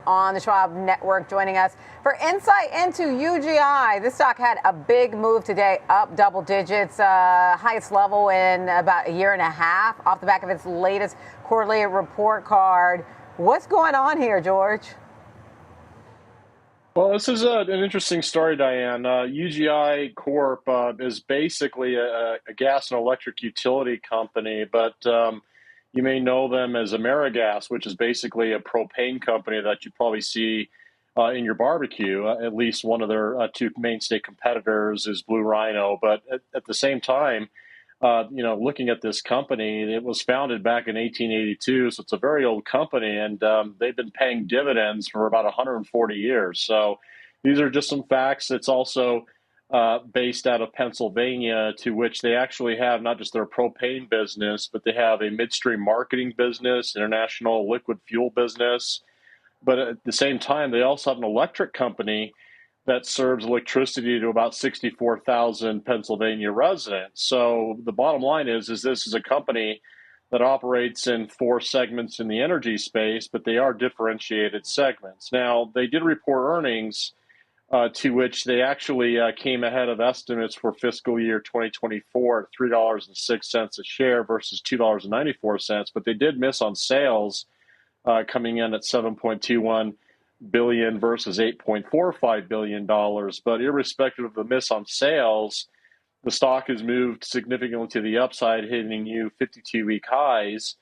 on the Schwab Network, joining us for insight into UGI. This stock had a big move today, up double digits, highest level in about a year and a half, off the back of its latest quarterly report card. What's going on here, George? Well, this is an interesting story, Diane. UGI Corp is basically a gas and electric utility company, but you may know them as AmeriGas, which is basically a propane company that you probably see in your barbecue. At least one of their two mainstay competitors is Blue Rhino. But at the same time, looking at this company, it was founded back in 1882, so it's a very old company, and they've been paying dividends for about 140 years. So these are just some facts. It's also based out of Pennsylvania, to which they actually have not just their propane business, but they have a midstream marketing business, international liquid fuel business. But at the same time, they also have an electric company that serves electricity to about 64,000 Pennsylvania residents. So the bottom line is this is a company that operates in four segments in the energy space, but they are differentiated segments. Now, they did report earnings to which they actually came ahead of estimates for fiscal year 2024 at $3.06 a share versus $2.94, but they did miss on sales coming in at 7.21 billion versus $8.45 billion. But irrespective of the miss on sales, the stock has moved significantly to the upside, hitting new 52-week highs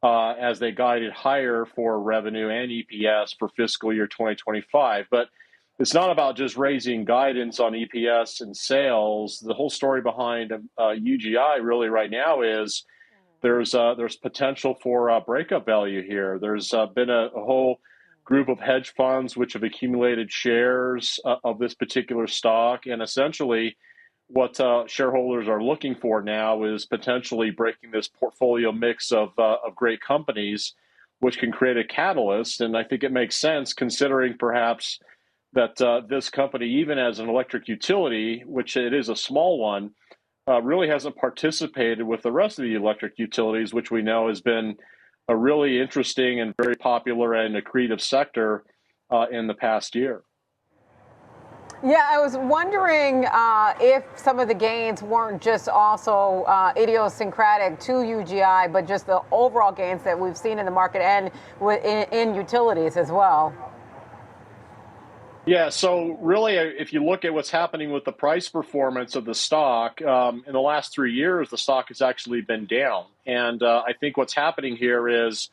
as they guided higher for revenue and EPS for fiscal year 2025. But it's not about just raising guidance on EPS and sales. The whole story behind UGI really right now is there's potential for breakup value here. There's been a whole group of hedge funds which have accumulated shares of this particular stock, and essentially what shareholders are looking for now is potentially breaking this portfolio mix of great companies, which can create a catalyst. And I think it makes sense considering perhaps that this company, even as an electric utility, which it is a small one, really hasn't participated with the rest of the electric utilities, which we know has been a really interesting and very popular and accretive sector in the past year. Yeah, I was wondering if some of the gains weren't just also idiosyncratic to UGI, but just the overall gains that we've seen in the market and in utilities as well. Yeah, so really, if you look at what's happening with the price performance of the stock, in the last 3 years, the stock has actually been down. And I think what's happening here is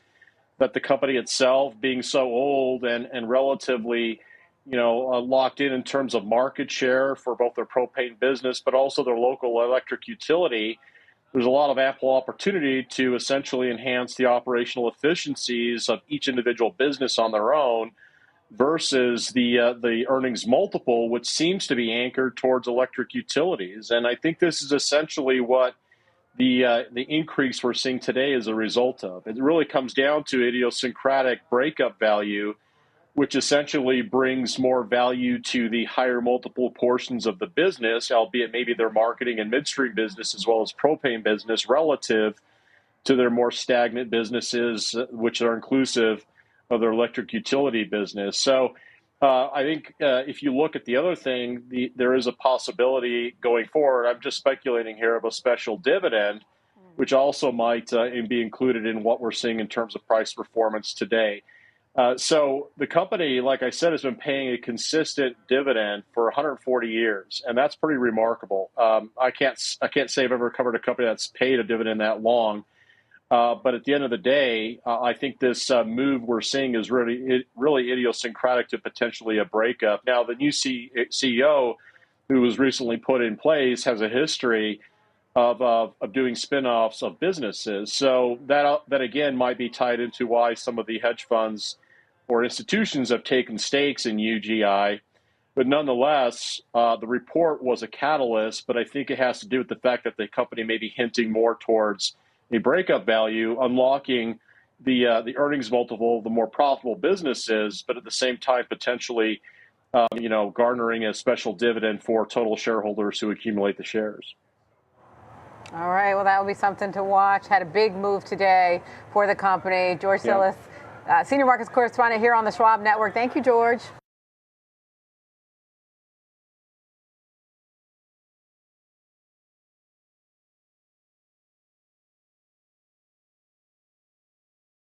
that the company itself, being so old and relatively, locked in terms of market share for both their propane business, but also their local electric utility, there's a lot of ample opportunity to essentially enhance the operational efficiencies of each individual business on their own, versus the earnings multiple, which seems to be anchored towards electric utilities. And I think this is essentially what the increase we're seeing today is a result of. It really comes down to idiosyncratic breakup value, which essentially brings more value to the higher multiple portions of the business, albeit maybe their marketing and midstream business as well as propane business, relative to their more stagnant businesses, which are inclusive of their electric utility business. So I think if you look at the other thing, there is a possibility going forward, I'm just speculating here, of a special dividend, which also might be included in what we're seeing in terms of price performance today. So the company, like I said, has been paying a consistent dividend for 140 years, and that's pretty remarkable. I can't say I've ever covered a company that's paid a dividend that long. But at the end of the day, I think this move we're seeing is really idiosyncratic to potentially a breakup. Now, the new CEO who was recently put in place has a history of doing spinoffs of businesses. So that again might be tied into why some of the hedge funds or institutions have taken stakes in UGI. But nonetheless, the report was a catalyst, but I think it has to do with the fact that the company may be hinting more towards a breakup value, unlocking the earnings multiple of the more profitable businesses, but at the same time potentially, garnering a special dividend for total shareholders who accumulate the shares. All right, well, that will be something to watch. Had a big move today for the company. George Tsilis, Senior markets correspondent here on the Schwab Network. Thank you, George.